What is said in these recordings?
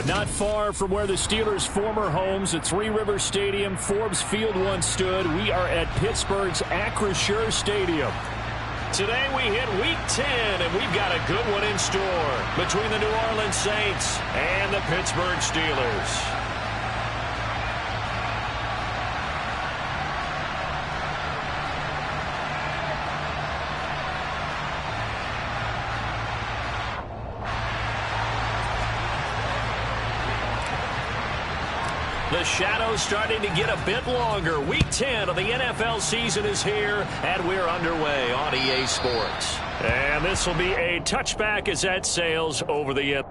But not far from where the Steelers' former homes at Three Rivers Stadium, Forbes Field once stood, we are at Pittsburgh's Acrisure Stadium. Today we hit Week 10, and we've got a good one in store between the New Orleans Saints and the Pittsburgh Steelers. The shadow's starting to get a bit longer. Week 10 of the NFL season is here, and we're underway on EA Sports. And this will be a touchback as that sails over the end.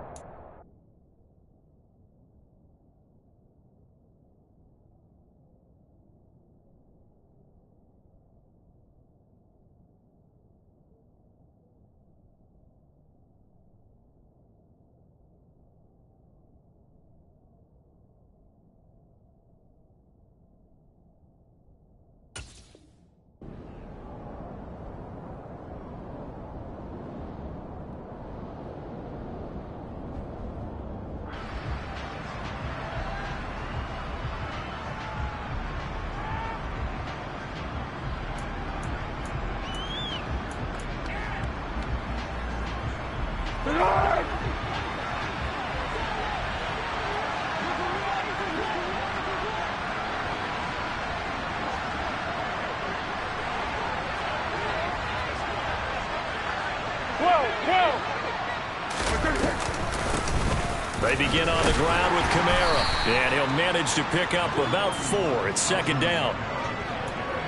They begin on the ground with Kamara, and he'll manage to pick up about 4 at second down.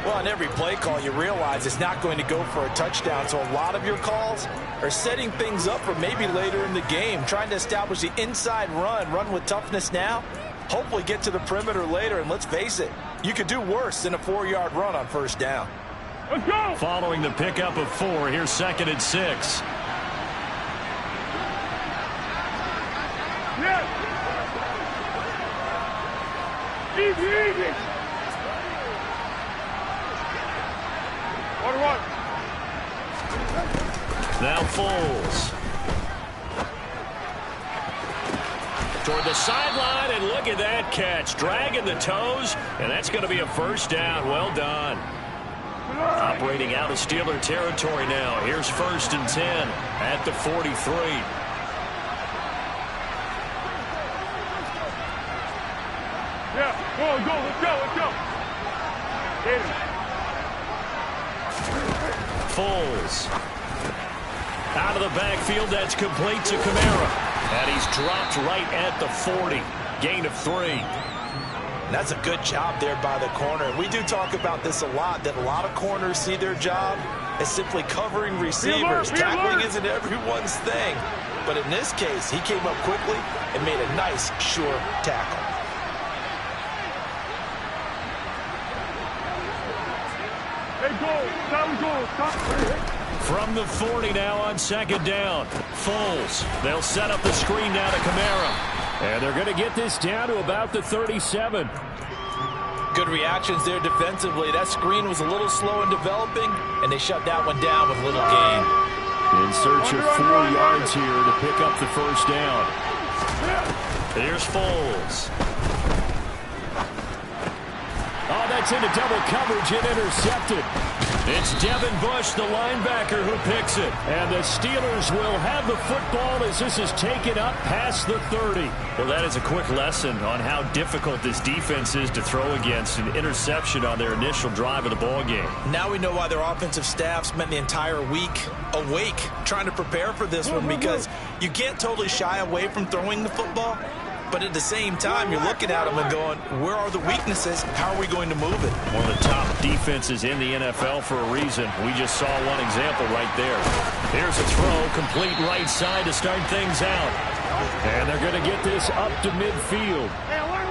Well, on every play call, you realize it's not going to go for a touchdown, so a lot of your calls are setting things up for maybe later in the game, trying to establish the inside run with toughness now, hopefully get to the perimeter later, and let's face it, you could do worse than a 4-yard run on first down. Let's go! Following the pickup of 4, here's 2nd and 6. Easy. One. Now Foles. Toward the sideline, and look at that catch. Dragging the toes, and that's going to be a first down. Well done. Operating out of Steeler territory now. Here's 1st and 10 at the 43. Yeah, let's go. Hit him. Foles. Out of the backfield, that's complete to Kamara. And he's dropped right at the 40. Gain of 3. That's a good job there by the corner. We do talk about this a lot, that a lot of corners see their job as simply covering receivers. Tackling isn't everyone's thing. But in this case, he came up quickly and made a nice, sure tackle. From the 40 now on 2nd down. Foles. They'll set up the screen down to Kamara. And they're going to get this down to about the 37. Good reactions there defensively. That screen was a little slow in developing, and they shut that one down with little gain. In search of 4 yards here to pick up the first down. Here's Foles. Oh, that's into double coverage and intercepted. It's Devin Bush, the linebacker, who picks it. And the Steelers will have the football as this is taken up past the 30. Well, that is a quick lesson on how difficult this defense is to throw against. An interception on their initial drive of the ballgame. Now we know why their offensive staff spent the entire week awake trying to prepare for this one, because you can't totally shy away from throwing the football. But at the same time, you're looking at them and going, where are the weaknesses? How are we going to move it? One of the top defenses in the NFL for a reason. We just saw one example right there. Here's a throw, complete right side to start things out. And they're going to get this up to midfield. Hey, work.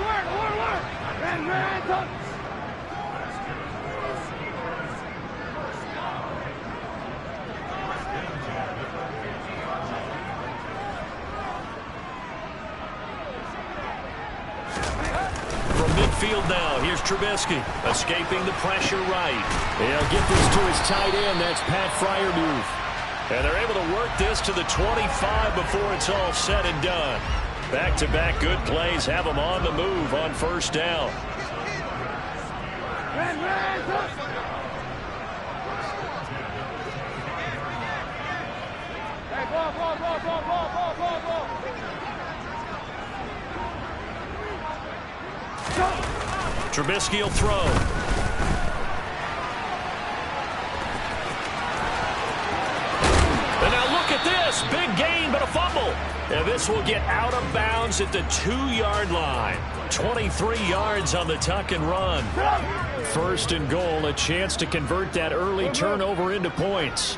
Field now. Here's Trubisky escaping the pressure right. They'll get this to his tight end. That's Pat Freiermuth. And they're able to work this to the 25 before it's all said and done. Back-to-back good plays have them on the move on first down. Trubisky will throw. And now look at this. Big gain, but a fumble. And this will get out of bounds at the 2-yard line. 23 yards on the tuck and run. First and goal, a chance to convert that early turnover into points.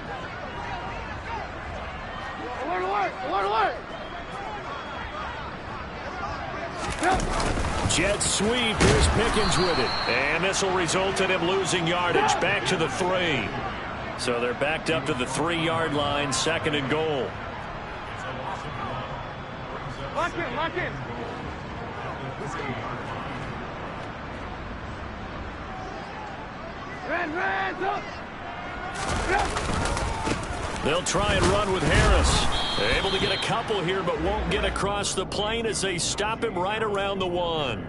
Jet sweep. Here's Pickens with it. And this will result in him losing yardage. Back to the 3. So they're backed up to the 3-yard line. Second and goal. Lock in, lock in. They'll try and run with Harris. Able to get a couple here, but won't get across the plane as they stop him right around the 1.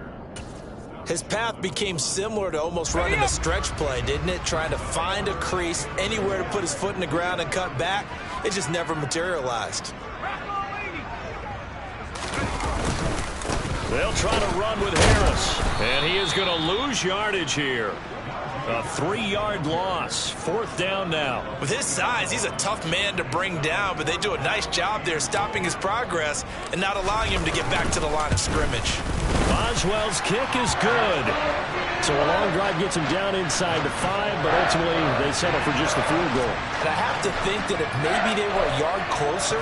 His path became similar to almost running a stretch play, didn't it? Trying to find a crease, anywhere to put his foot in the ground and cut back. It just never materialized. They'll try to run with Harris. And he is going to lose yardage here. A 3-yard loss. Fourth down now. With his size, he's a tough man to bring down, but they do a nice job there stopping his progress and not allowing him to get back to the line of scrimmage. Boswell's kick is good. So a long drive gets him down inside the 5, but ultimately they settle for just the field goal. And I have to think that if maybe they were a yard closer,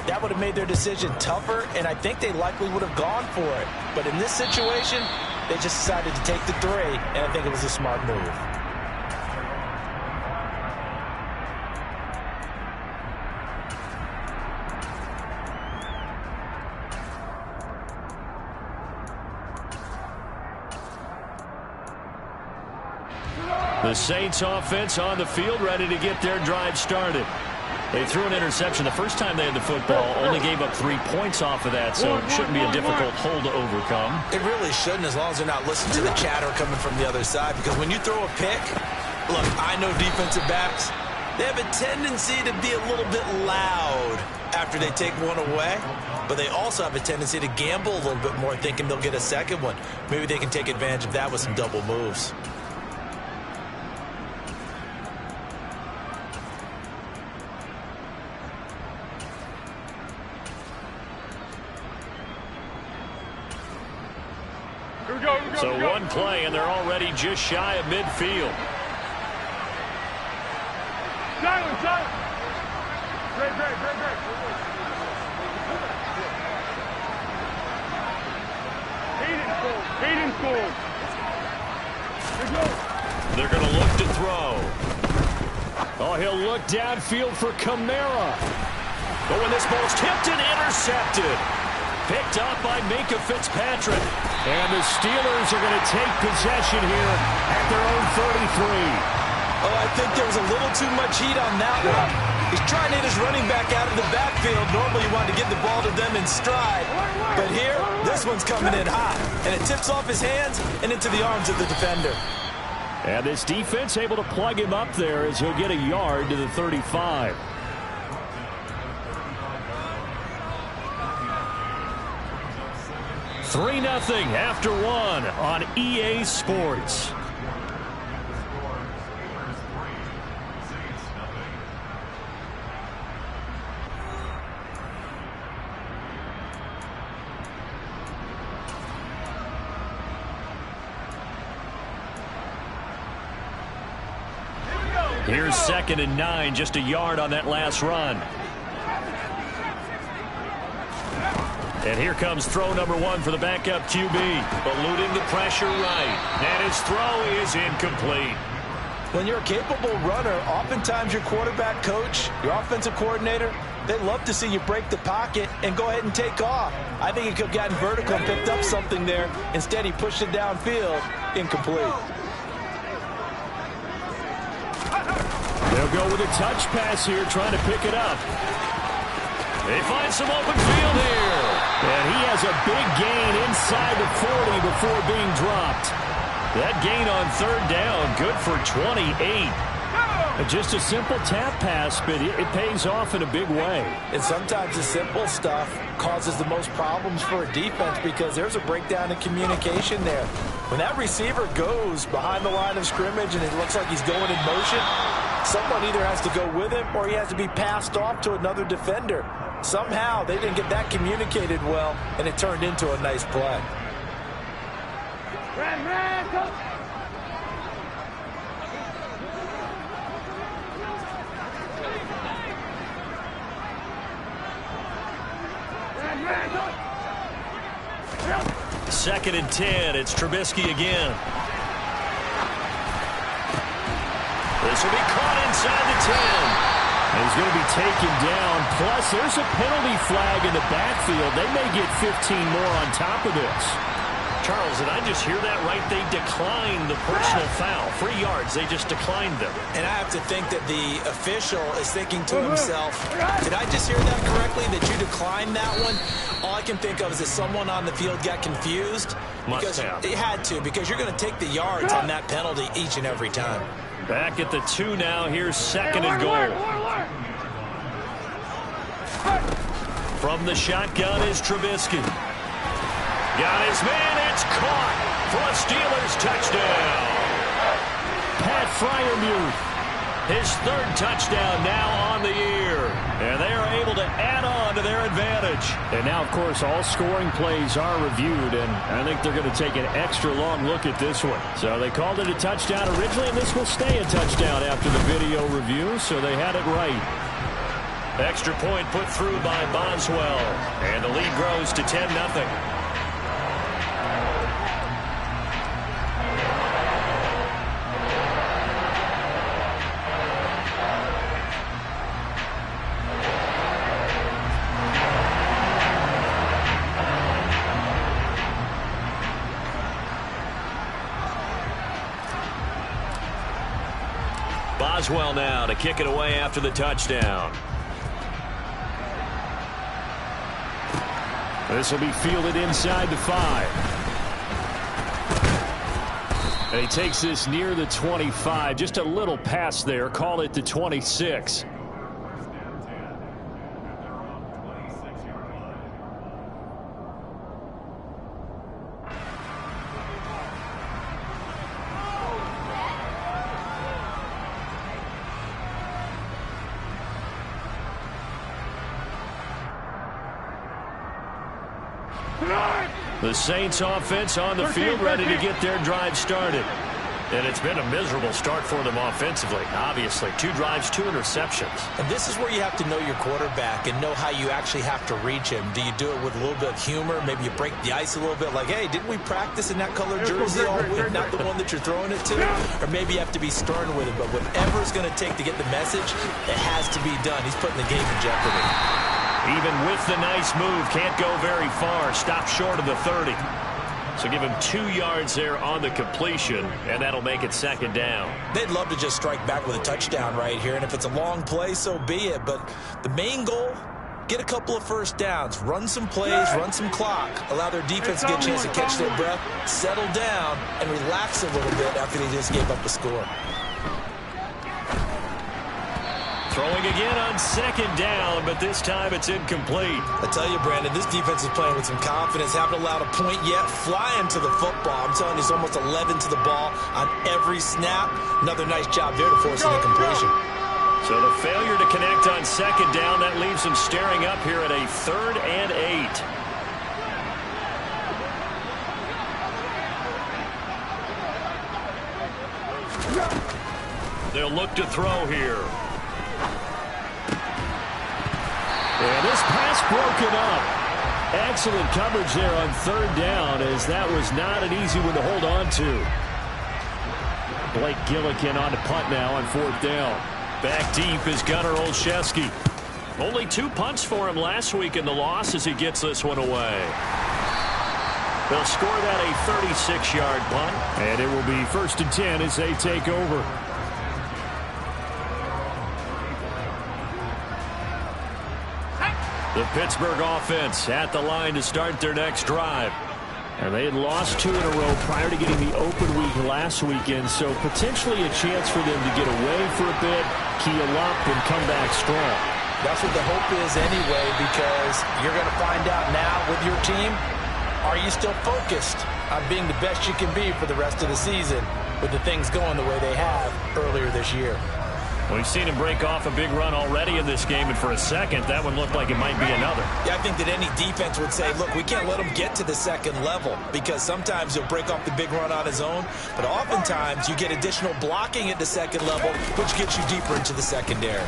that would have made their decision tougher, and I think they likely would have gone for it. But in this situation, they just decided to take the 3, and I think it was a smart move. The Saints offense on the field, ready to get their drive started. They threw an interception the first time they had the football, only gave up 3 points off of that, so it shouldn't be a difficult hole to overcome. It really shouldn't, as long as they're not listening to the chatter coming from the other side, because when you throw a pick, look, I know defensive backs, they have a tendency to be a little bit loud after they take one away, but they also have a tendency to gamble a little bit more, thinking they'll get a second one. Maybe they can take advantage of that with some double moves. So one play, and they're already just shy of midfield. Silence, silence. Great. Hayden scored. They're going to look to throw. Oh, he'll look downfield for Kamara. But when this ball's tipped and intercepted. Picked up by Minkah Fitzpatrick. And the Steelers are going to take possession here at their own 33. Oh, I think there was a little too much heat on that one. He's trying to hit his running back out of the backfield. Normally you want to give the ball to them in stride. But here, this one's coming in hot. And it tips off his hands and into the arms of the defender. And this defense able to plug him up there as he'll get a yard to the 35. Three 3-0 after 1 on EA Sports. Here's 2nd and 9, just a yard on that last run. And here comes throw number 1 for the backup QB. Eluding the pressure right. And his throw is incomplete. When you're a capable runner, oftentimes your quarterback coach, your offensive coordinator, they love to see you break the pocket and go ahead and take off. I think he could have gotten vertical and picked up something there. Instead, he pushed it downfield. Incomplete. They'll go with a touch pass here, trying to pick it up. They find some open field here. And he has a big gain inside the 40 before being dropped. That gain on third down, good for 28. Just a simple tap pass, but it pays off in a big way. And sometimes the simple stuff causes the most problems for a defense because there's a breakdown in communication there. When that receiver goes behind the line of scrimmage and it looks like he's going in motion, someone either has to go with him or he has to be passed off to another defender. Somehow they didn't get that communicated well, and it turned into a nice play. Second and 10. It's Trubisky again. This will be caught inside the 10. And he's going to be taken down. Plus, there's a penalty flag in the backfield. They may get 15 more on top of this. Charles, did I just hear that right? They declined the personal foul. 3 yards, they just declined them. And I have to think that the official is thinking to himself, did I just hear that correctly, that you declined that one? All I can think of is that someone on the field got confused. Must have. It had to, because you're going to take the yards on that penalty each and every time. Back at the 2 now. Here's second and goal. From the shotgun is Trubisky. Got his man. It's caught for a Steelers touchdown. Pat Freiermuth, his 3rd touchdown now on the year. And they are able to add on to their advantage. And now, of course, all scoring plays are reviewed. And I think they're going to take an extra long look at this one. So they called it a touchdown originally, and this will stay a touchdown after the video review. So they had it right. Extra point put through by Boswell. And the lead grows to 10-0. Boswell now to kick it away after the touchdown. This will be fielded inside the 5. And he takes this near the 25. Just a little pass there. Call it the 26. The Saints offense on the field, ready to get their drive started. And it's been a miserable start for them offensively. Obviously, 2 drives, 2 interceptions. And this is where you have to know your quarterback and know how you actually have to reach him. Do you do it with a little bit of humor? Maybe you break the ice a little bit, like, hey, didn't we practice in that color jersey all week, not the one that you're throwing it to? Or maybe you have to be stern with him. But whatever it's going to take to get the message, it has to be done. He's putting the game in jeopardy. Even with the nice move, can't go very far. Stop short of the 30. So give him 2 yards there on the completion, and that'll make it second down. They'd love to just strike back with a touchdown right here, and if it's a long play, so be it. But the main goal, get a couple of first downs, run some plays, run some clock, allow their defense to get a chance to catch their breath, settle down, and relax a little bit after they just gave up a score. Throwing again on second down, but this time it's incomplete. I tell you, Brandon, this defense is playing with some confidence. Haven't allowed a point yet. Flying to the football. I'm telling you, it's almost 11 to the ball on every snap. Another nice job there to force an incompletion. So the failure to connect on second down, that leaves them staring up here at a 3rd and 8. They'll look to throw here. And this pass broken up. Excellent coverage there on 3rd down, as that was not an easy one to hold on to. Blake Gillikin on the punt now on 4th down. Back deep is Gunnar Olszewski. Only 2 punts for him last week in the loss as he gets this one away. They'll score that a 36-yard punt, and it will be 1st and 10 as they take over. The Pittsburgh offense at the line to start their next drive. And they had lost 2 in a row prior to getting the open week last weekend, so potentially a chance for them to get away for a bit, keel up, and come back strong. That's what the hope is anyway, because you're going to find out now with your team, are you still focused on being the best you can be for the rest of the season with the things going the way they have earlier this year? We've seen him break off a big run already in this game, and for a second, that one looked like it might be another. Yeah, I think that any defense would say, look, we can't let him get to the second level, because sometimes he'll break off the big run on his own, but oftentimes you get additional blocking at the second level, which gets you deeper into the secondary.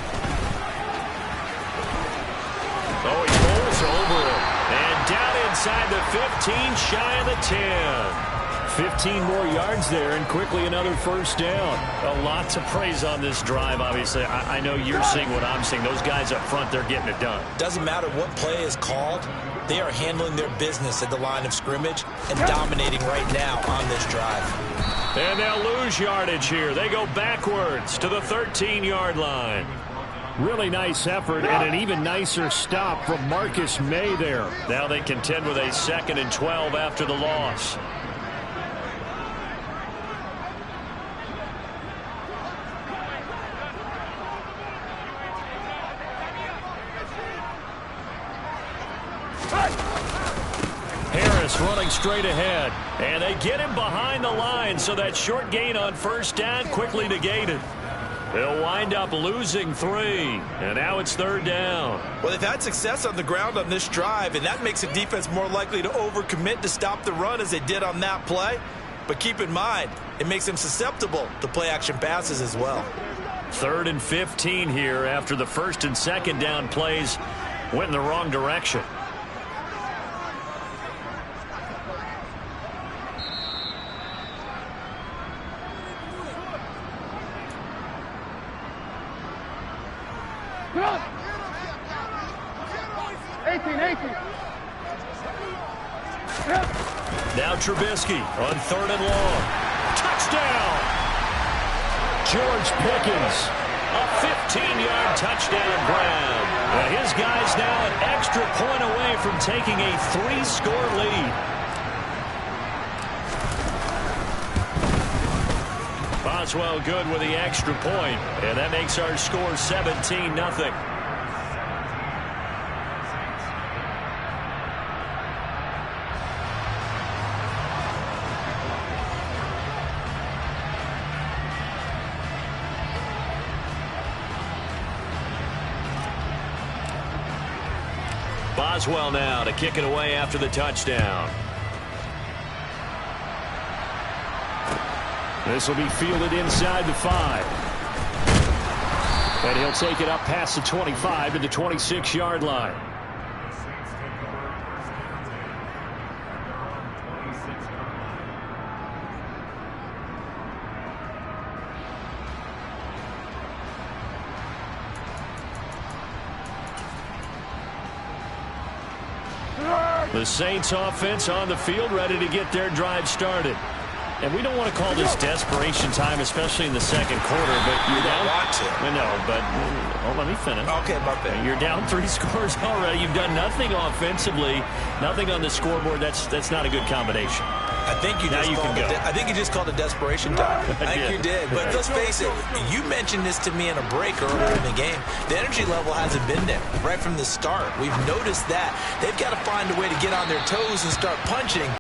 Oh, he rolls over it, and down inside the 15, shy of the 10. 15 more yards there, and quickly another first down. A lot to praise on this drive, obviously. I know you're seeing what I'm seeing. Those guys up front, they're getting it done. Doesn't matter what play is called. They are handling their business at the line of scrimmage and dominating right now on this drive. And they'll lose yardage here. They go backwards to the 13-yard line. Really nice effort and an even nicer stop from Marcus May there. Now they contend with a 2nd and 12 after the loss. Harris running straight ahead, and they get him behind the line, so that short gain on first down quickly negated. They'll wind up losing 3, and now it's 3rd down. Well, they've had success on the ground on this drive, and that makes the defense more likely to overcommit to stop the run as they did on that play. But keep in mind, it makes them susceptible to play-action passes as well. 3rd and 15 here after the 1st and 2nd down plays went in the wrong direction. Come on. 18. Now Trubisky on 3rd and long. Touchdown! George Pickens, a 15-yard touchdown grab. And his guy's now an extra point away from taking a 3-score lead. Boswell good with the extra point, and that makes our score 17-0. Boswell now to kick it away after the touchdown. This will be fielded inside the 5. And he'll take it up past the 25 to the 26-yard line. The Saints offense on the field, ready to get their drive started. And we don't want to call this desperation time, especially in the second quarter, but you're down. Want to. No, but let me finish. Okay, my bad. You're down 3 scores already. You've done nothing offensively, nothing on the scoreboard. That's not a good combination. I think you just called it desperation time. I think you did. But let's face it, you mentioned this to me in a break earlier in the game. The energy level hasn't been there right from the start. We've noticed that. They've got to find a way to get on their toes and start punching.